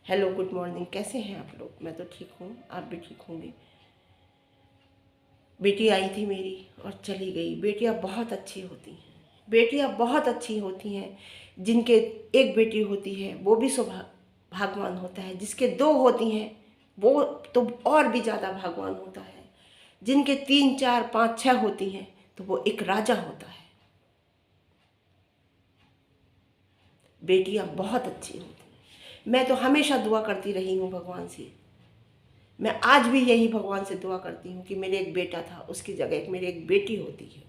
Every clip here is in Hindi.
Hello, good morning. कैसे हैं आप लोग? मैं तो ठीक हूँ, आप भी ठीक होंगे। बेटी आई थी मेरी और चली गई। बेटियाँ बहुत अच्छी होती हैं, बेटियाँ बहुत अच्छी होती हैं। जिनके एक बेटी होती है वो भी भाग्यवान होता है, जिसके दो होती हैं वो तो और भी ज़्यादा भाग्यवान होता है। जिनके 3 4 5 6 होती हैं तो वो एक राजा होता है। बेटियाँ बहुत अच्छी होती हैं। मैं तो हमेशा दुआ करती रही हूँ भगवान से। मैं आज भी यही भगवान से दुआ करती हूँ कि मेरे एक बेटा था, उसकी जगह मेरी एक बेटी होती है।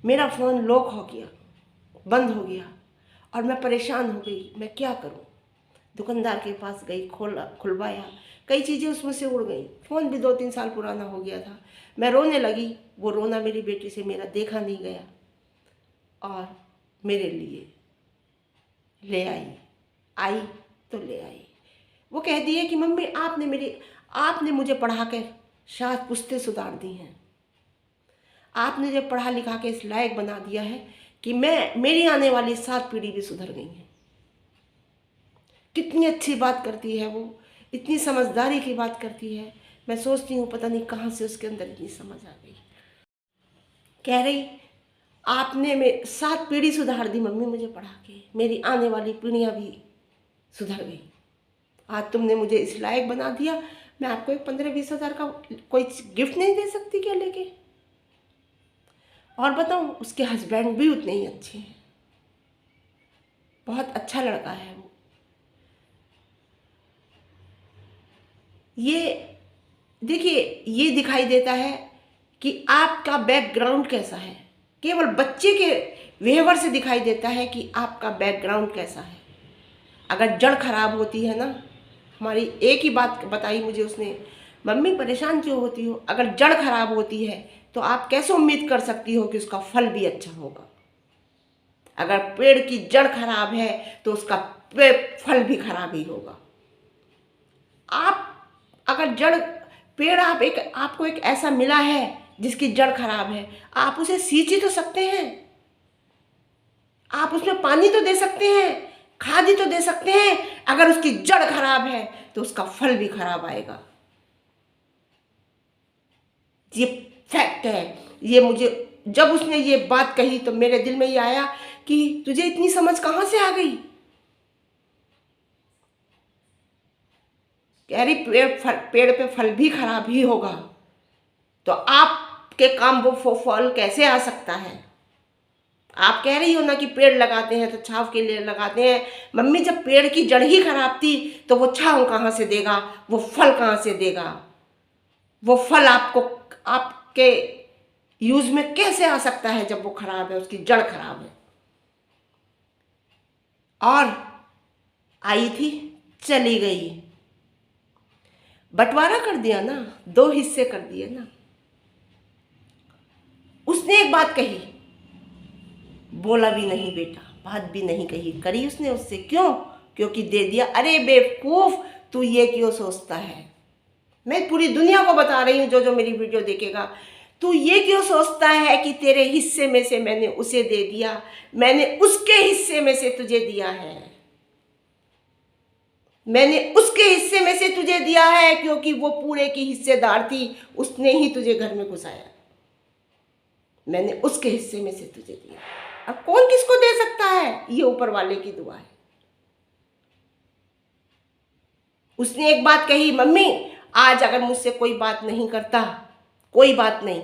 मेरा फ़ोन लॉक हो गया, बंद हो गया और मैं परेशान हो गई। मैं क्या करूँ? दुकानदार के पास गई, खुलवाया, कई चीज़ें उसमें से उड़ गई। फ़ोन भी 2 3 साल पुराना हो गया था। मैं रोने लगी। वो रोना मेरी बेटी से मेरा देखा नहीं गया और मेरे लिए ले आई। आई तो ले आई। वो कहती है कि मम्मी आपने मुझे पढ़ा कर 7 पुश्तें सुधार दी हैं। आपने मुझे पढ़ा लिखा के इस लायक बना दिया है कि मेरी आने वाली 7 पीढ़ी भी सुधर गई हैं। कितनी अच्छी बात करती है वो, इतनी समझदारी की बात करती है। मैं सोचती हूँ पता नहीं कहाँ से उसके अंदर इतनी समझ आ गई। कह रही आपने 7 पीढ़ी सुधार दी मम्मी मुझे पढ़ा के, मेरी आने वाली पीढ़ियाँ भी सुधर गई। आज तुमने मुझे इस लायक बना दिया, मैं आपको एक 15-20 हज़ार का कोई गिफ्ट नहीं दे सकती क्या लेके? और बताऊँ, उसके हस्बैंड भी उतने ही अच्छे हैं। बहुत अच्छा लड़का है वो। ये देखिए, ये दिखाई देता है कि आपका बैकग्राउंड कैसा है। केवल बच्चे के व्यवहार से दिखाई देता है कि आपका बैकग्राउंड कैसा है। अगर जड़ खराब होती है ना, हमारी एक ही बात बताई मुझे उसने, मम्मी परेशान क्यों होती हो? अगर जड़ खराब होती है तो आप कैसे उम्मीद कर सकती हो कि उसका फल भी अच्छा होगा? अगर पेड़ की जड़ खराब है तो उसका फल भी खराब ही होगा। आप अगर जड़ पेड़ आपको एक ऐसा मिला है जिसकी जड़ खराब है, आप उसे सींच ही तो सकते हैं। आप उसमें पानी तो दे सकते हैं, खाद ही तो दे सकते हैं। अगर उसकी जड़ खराब है तो उसका फल भी खराब आएगा। ये फैक्ट है। ये मुझे जब उसने ये बात कही तो मेरे दिल में ये आया कि तुझे इतनी समझ कहाँ से आ गई? कह रही पेड़ पे फल भी खराब ही होगा, तो आपके काम वो फल कैसे आ सकता है? आप कह रही हो ना कि पेड़ लगाते हैं तो छांव के लिए लगाते हैं। मम्मी, जब पेड़ की जड़ ही खराब थी तो वो छांव कहाँ से देगा? वो फल कहाँ से देगा? वो फल आपके यूज में कैसे आ सकता है जब वो खराब है, उसकी जड़ खराब है? और आई थी, चली गई। बंटवारा कर दिया ना, 2 हिस्से कर दिए ना। उसने एक बात कही, बोला भी नहीं बेटा, बात भी नहीं कही, करी उसने उससे। क्यों? क्योंकि दे दिया। अरे बेवकूफ, तू ये क्यों सोचता है? मैं पूरी दुनिया को बता रही हूँ, जो जो मेरी वीडियो देखेगा, तू ये क्यों सोचता है कि तेरे हिस्से में से मैंने उसे दे दिया? मैंने उसके हिस्से में से तुझे दिया है। मैंने उसके हिस्से में से तुझे दिया है क्योंकि वो पूरे की हिस्सेदार थी। उसने ही तुझे घर में घुसाया। मैंने उसके हिस्से में से तुझे दिया। अब कौन किसको दे सकता है? ये ऊपर वाले की दुआ है। उसने एक बात कही, मम्मी आज अगर मुझसे कोई बात नहीं करता, कोई बात नहीं,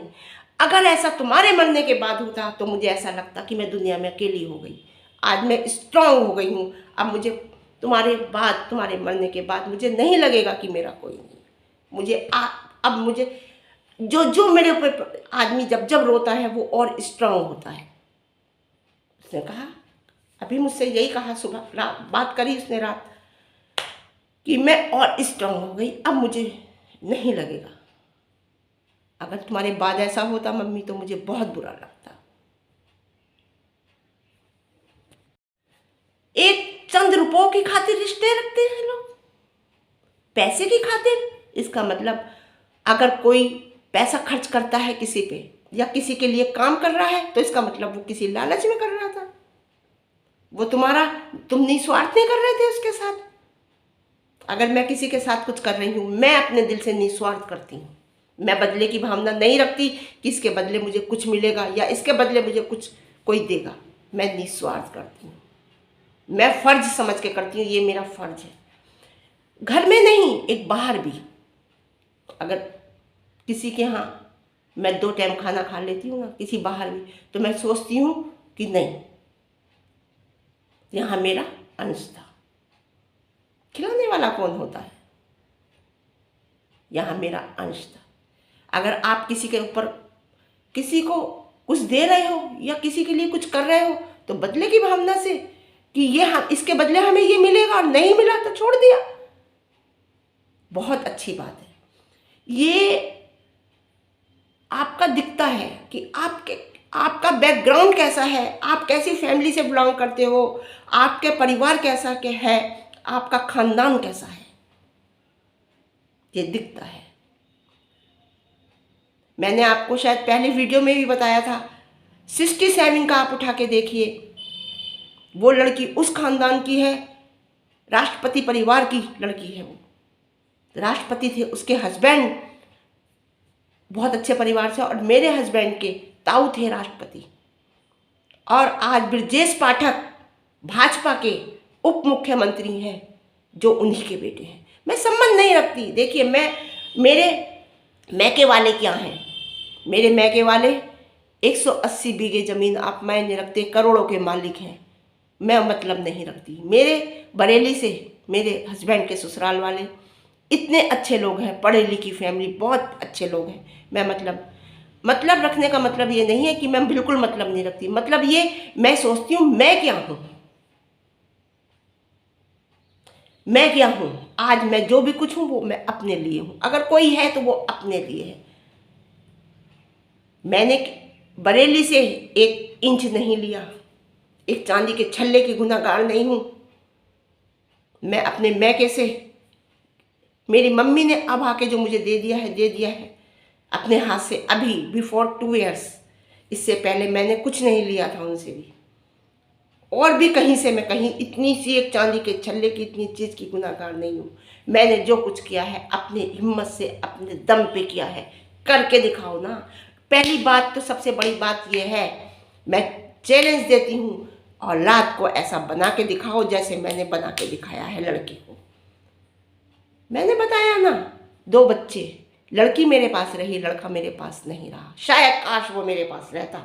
अगर ऐसा तुम्हारे मरने के बाद होता तो मुझे ऐसा लगता कि मैं दुनिया में अकेली हो गई। आज मैं स्ट्रांग हो गई हूँ। अब मुझे तुम्हारे मरने के बाद मुझे नहीं लगेगा कि मेरा कोई नहीं। अब मुझे जो जो मेरे ऊपर आदमी जब जब रोता है वो और स्ट्रांग होता है। उसने कहा, अभी मुझसे यही कहा, सुबह बात करी उसने रात, कि मैं और स्ट्रांग हो गई, अब मुझे नहीं लगेगा। अगर तुम्हारे बाद ऐसा होता मम्मी तो मुझे बहुत बुरा लगता। एक चंद रुपयों की खातिर रिश्ते रखते हैं लोग, पैसे की खातिर। इसका मतलब अगर कोई पैसा खर्च करता है किसी पे या किसी के लिए काम कर रहा है तो इसका मतलब वो किसी लालच में कर रहा था। तुम निस्वार्थ नहीं कर रहे थे उसके साथ। अगर मैं किसी के साथ कुछ कर रही हूँ, मैं अपने दिल से निस्वार्थ करती हूँ। मैं बदले की भावना नहीं रखती कि इसके बदले मुझे कुछ मिलेगा या इसके बदले मुझे कुछ कोई देगा। मैं निस्वार्थ करती हूँ, मैं फर्ज समझ के करती हूँ, ये मेरा फर्ज है। घर में नहीं, एक बाहर भी। अगर किसी के यहाँ मैं 2 टाइम खाना खा लेती हूँ ना, किसी बाहर भी, तो मैं सोचती हूँ कि नहीं, यहाँ मेरा अंश था। खिलाने वाला कौन होता है? यहाँ मेरा अंश था। अगर आप किसी के ऊपर, किसी को कुछ दे रहे हो या किसी के लिए कुछ कर रहे हो, तो बदले की भावना से कि ये हम इसके बदले हमें ये मिलेगा, और नहीं मिला तो छोड़ दिया, बहुत अच्छी बात है। ये आपका दिखता है कि आपका बैकग्राउंड कैसा है, आप कैसी फैमिली से बिलोंग करते हो, आपके परिवार कैसा के है, आपका खानदान कैसा है, ये दिखता है। मैंने आपको शायद पहले वीडियो में भी बताया था, 67 का आप उठा के देखिए, वो लड़की उस खानदान की है, राष्ट्रपति परिवार की लड़की है। वो राष्ट्रपति थे, उसके हस्बैंड बहुत अच्छे परिवार से, और मेरे हस्बैंड के ताऊ थे राष्ट्रपति। और आज ब्रजेश पाठक भाजपा के उप मुख्यमंत्री हैं, जो उन्हीं के बेटे हैं। मैं संबंध नहीं रखती। देखिए, मेरे मैके वाले क्या हैं? मेरे मैके वाले 180 बीघे ज़मीन आप मायने रखते, करोड़ों के मालिक हैं। मैं मतलब नहीं रखती। मेरे बरेली से मेरे हस्बैंड के ससुराल वाले इतने अच्छे लोग हैं, पढ़े लिखी फैमिली, बहुत अच्छे लोग हैं। मैं मतलब रखने का मतलब ये नहीं है कि मैं बिल्कुल मतलब नहीं रखती। मतलब ये, मैं सोचती हूँ मैं क्या हूँ, मैं क्या हूँ। आज मैं जो भी कुछ हूँ वो मैं अपने लिए हूँ। अगर कोई है तो वो अपने लिए है। मैंने बरेली से 1 इंच नहीं लिया, एक चांदी के छल्ले की गुनाहगार नहीं हूँ। मैं अपने मैके से, मेरी मम्मी ने अब आके जो मुझे दे दिया है अपने हाथ से, अभी बिफोर 2 इयर्स। इससे पहले मैंने कुछ नहीं लिया था उनसे भी, और भी कहीं से मैं कहीं इतनी सी एक चांदी के छल्ले की इतनी चीज़ की गुनाहगार नहीं हूँ। मैंने जो कुछ किया है अपनी हिम्मत से, अपने दम पे किया है। करके दिखाओ ना। पहली बात तो, सबसे बड़ी बात यह है, मैं चैलेंज देती हूँ, औलाद को ऐसा बना के दिखाओ जैसे मैंने बना के दिखाया है लड़की को। मैंने बताया ना, 2 बच्चे, लड़की मेरे पास रही, लड़का मेरे पास नहीं रहा। शायद काश वो मेरे पास रहता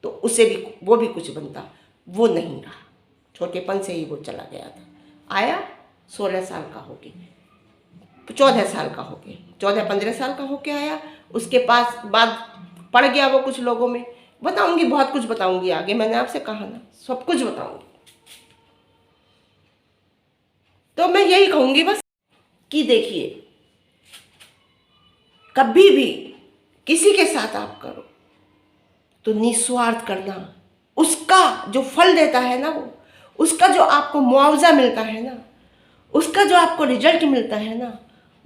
तो उसे भी, वो भी कुछ बनता। वो नहीं रहा, छोटेपन से ही वो चला गया था। आया 16 साल का हो के, 14 साल का हो के, 14-15 साल का हो के आया। उसके पास बाद पड़ गया वो कुछ लोगों में। बताऊंगी, बहुत कुछ बताऊंगी आगे, मैंने आपसे कहा ना, सब कुछ बताऊंगी। तो मैं यही कहूंगी बस कि देखिए, कभी भी किसी के साथ आप करो तो निस्वार्थ करना। उसका जो फल देता है ना, वो उसका जो आपको मुआवजा मिलता है ना, उसका जो आपको रिजल्ट मिलता है ना,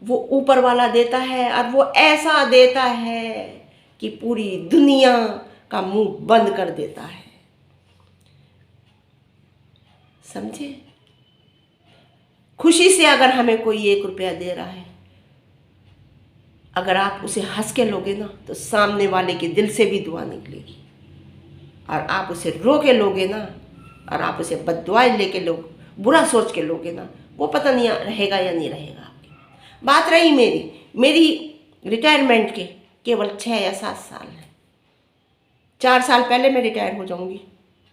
वो ऊपर वाला देता है। और वो ऐसा देता है कि पूरी दुनिया का मुंह बंद कर देता है। समझे? खुशी से अगर हमें कोई 1 रुपया दे रहा है, अगर आप उसे हंस के लोगे ना, तो सामने वाले के दिल से भी दुआ निकलेगी। और आप उसे रो के लोगे ना, और आप उसे बद्दुआएं लेके लोग, बुरा सोच के लोगे ना, वो पता नहीं रहेगा या नहीं रहेगा आपकी। बात रही मेरी रिटायरमेंट के केवल 6 या 7 साल है। 4 साल पहले मैं रिटायर हो जाऊंगी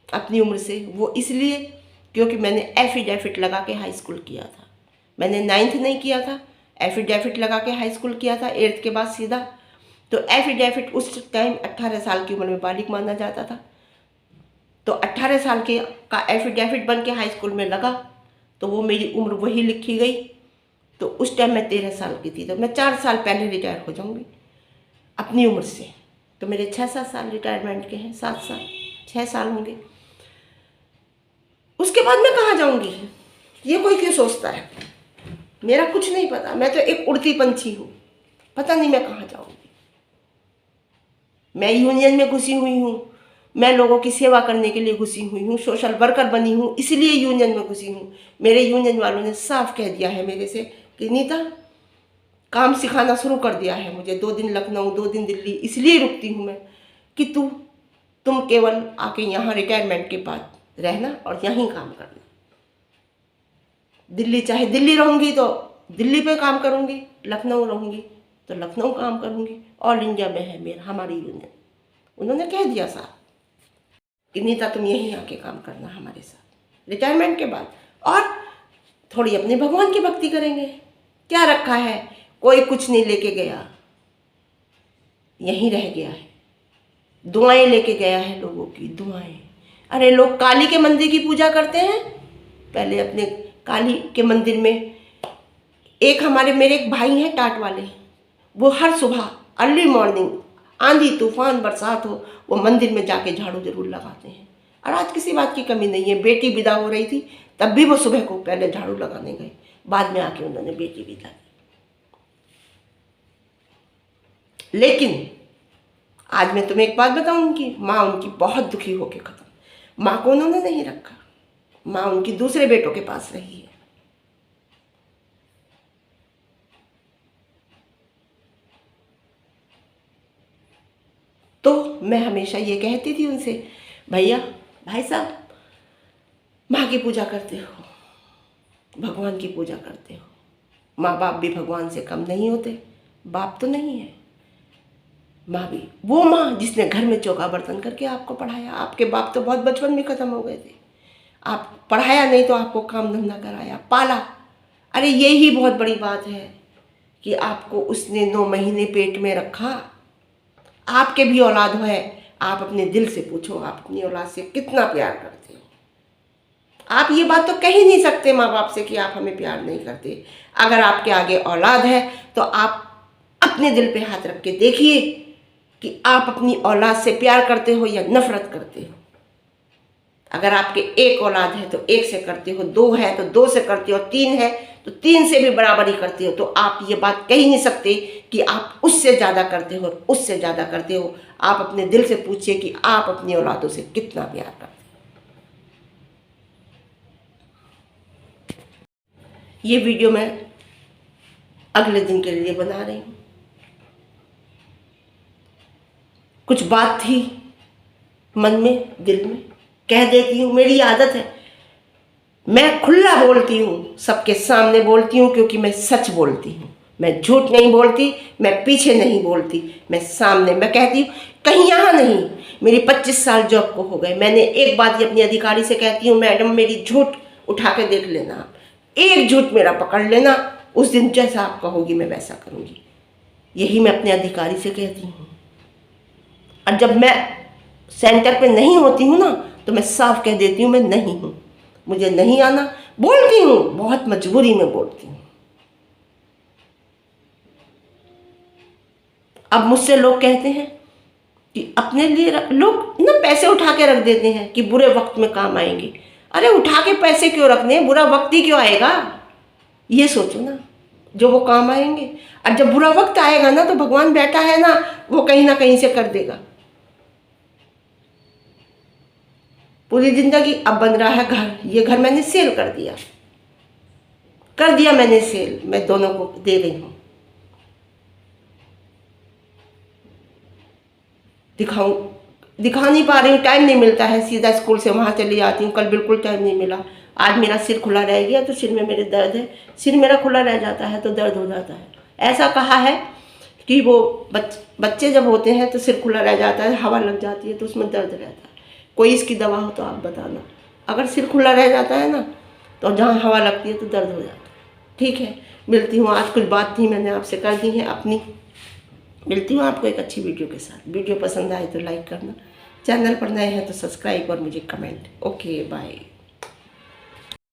अपनी उम्र से। वो इसलिए क्योंकि मैंने एफिडेविट लगा के हाई स्कूल किया था। मैंने 9th नहीं किया था, एफिडेविट लगा के हाई स्कूल किया था, 8th के बाद सीधा। तो एफिडेविट उस टाइम 18 साल की उम्र में बालिग माना जाता था। तो 18 साल के का एफिडेविट बन के हाई स्कूल में लगा, तो वो मेरी उम्र वही लिखी गई। तो उस टाइम मैं 13 साल की थी। तो मैं 4 साल पहले रिटायर हो जाऊंगी अपनी उम्र से। तो मेरे 6-7 साल रिटायरमेंट के हैं, 7 साल 6 साल होंगे। उसके बाद मैं कहाँ जाऊंगी, ये कोई क्यों सोचता है? मेरा कुछ नहीं पता। मैं तो एक उड़ती पंछी हूँ, पता नहीं मैं कहाँ जाऊंगी। मैं यूनियन में घुसी हुई हूँ, मैं लोगों की सेवा करने के लिए घुसी हुई हूँ, सोशल वर्कर बनी हूँ, इसलिए यूनियन में घुसी हूँ। मेरे यूनियन वालों ने साफ कह दिया है मेरे से, कि नीता काम सिखाना शुरू कर दिया है मुझे, 2 दिन लखनऊ 2 दिन दिल्ली इसलिए रुकती हूँ मैं कि तुम केवल आके यहाँ रिटायरमेंट के बाद रहना और यहीं काम करना। दिल्ली चाहे दिल्ली रहूँगी तो दिल्ली पे काम करूँगी, लखनऊ रहूँगी तो लखनऊ काम करूँगी, ऑल इंडिया में है मेरा हमारी यूनियन। उन्होंने कह दिया साहब कि नीता तुम यहीं आके काम करना हमारे साथ रिटायरमेंट के बाद, और थोड़ी अपने भगवान की भक्ति करेंगे। क्या रखा है, कोई कुछ नहीं लेके गया, यहीं रह गया है। दुआएं लेके गया है लोगों की दुआएं। अरे लोग काली के मंदिर की पूजा करते हैं, पहले अपने काली के मंदिर में एक मेरे एक भाई हैं टाट वाले, वो हर सुबह अर्ली मॉर्निंग आंधी तूफान बरसात हो वो मंदिर में जाके झाड़ू जरूर लगाते हैं। और आज किसी बात की कमी नहीं है, बेटी विदा हो रही थी तब भी वो सुबह को पहले झाड़ू लगाने गए, बाद में आके उन्होंने बेटी विदा की। लेकिन आज मैं तुम्हें एक बात बताऊं कि माँ उनकी बहुत दुखी होके खत्म। माँ को उन्होंने नहीं रखा, माँ उनकी दूसरे बेटों के पास रही है। तो मैं हमेशा ये कहती थी उनसे, भैया भाई साहब माँ की पूजा करते हो, भगवान की पूजा करते हो, माँ बाप भी भगवान से कम नहीं होते, बाप तो नहीं है, माँ भी वो माँ जिसने घर में चौका बर्तन करके आपको पढ़ाया। आपके बाप तो बहुत बचपन में ख़त्म हो गए थे, आप पढ़ाया नहीं तो आपको काम धंधा कराया, पाला। अरे यही बहुत बड़ी बात है कि आपको उसने 9 महीने पेट में रखा। आपके भी औलाद है, आप अपने दिल से पूछो आप अपनी औलाद से कितना प्यार करते हो। आप ये बात तो कह ही नहीं सकते माँ बाप से कि आप हमें प्यार नहीं करते। अगर आपके आगे औलाद है तो आप अपने दिल पे हाथ रख के देखिए कि आप अपनी औलाद से प्यार करते हो या नफरत करते हो। अगर आपके एक औलाद है तो 1 से करते हो, 2 है तो 2 से करते हो, 3 है तो 3 से भी बराबरी करते हो। तो आप ये बात कह ही नहीं सकते कि आप उससे ज़्यादा करते हो, उससे ज़्यादा करते हो। आप अपने दिल से पूछिए कि आप अपनी औलादों से कितना प्यार करते हो। ये वीडियो मैं अगले दिन के लिए बना रही हूँ। कुछ बात थी मन में, दिल में, कह देती हूँ, मेरी आदत है। मैं खुला बोलती हूँ, सबके सामने बोलती हूँ, क्योंकि मैं सच बोलती हूँ। मैं झूठ नहीं बोलती, मैं पीछे नहीं बोलती, मैं सामने। मैं कहती हूँ कहीं यहाँ नहीं, मेरी 25 साल जॉब को हो गए। मैंने एक बात ही अपनी अधिकारी से कहती हूँ, मैडम मेरी झूठ उठा के देख लेना, आप एक झूठ मेरा पकड़ लेना, उस दिन जैसा आप कहोगी मैं वैसा करूँगी। यही मैं अपने अधिकारी से कहती हूँ। और जब मैं सेंटर पे नहीं होती हूँ ना तो मैं साफ कह देती हूँ मैं नहीं हूँ, मुझे नहीं आना। बोलती हूँ, बहुत मजबूरी में बोलती हूँ। अब मुझसे लोग कहते हैं कि अपने लिए लोग ना पैसे उठा के रख देते हैं कि बुरे वक्त में काम आएंगे। अरे उठा के पैसे क्यों रखने, बुरा वक्त ही क्यों आएगा, ये सोचो ना, जो वो काम आएंगे। और जब बुरा वक्त आएगा ना तो भगवान बैठा है ना, वो कहीं ना कहीं से कर देगा। पूरी जिंदगी अब बन रहा है घर, ये घर मैंने सेल कर दिया मैंने सेल, मैं दोनों को दे रही हूँ। दिखा नहीं पा रही हूँ, टाइम नहीं मिलता है, सीधा स्कूल से वहाँ चली जाती हूँ। कल बिल्कुल टाइम नहीं मिला, आज मेरा सिर खुला रह गया तो सिर में मेरे दर्द है। सिर मेरा खुला रह जाता है तो दर्द हो जाता है। ऐसा कहा है कि वो बच्चे जब होते हैं तो सिर खुला रह जाता है, हवा लग जाती है तो उसमें दर्द रहता है। कोई इसकी दवा हो तो आप बताना। अगर सिर खुला रह जाता है ना तो जहाँ हवा लगती है तो दर्द हो जाता है। ठीक है, मिलती हूँ। आज कुछ बात थी मैंने आपसे कर दी है अपनी। मिलती हूँ आपको एक अच्छी वीडियो के साथ। वीडियो पसंद आए तो लाइक करना, चैनल पर नए हैं तो सब्सक्राइब और मुझे कमेंट। Okay bye.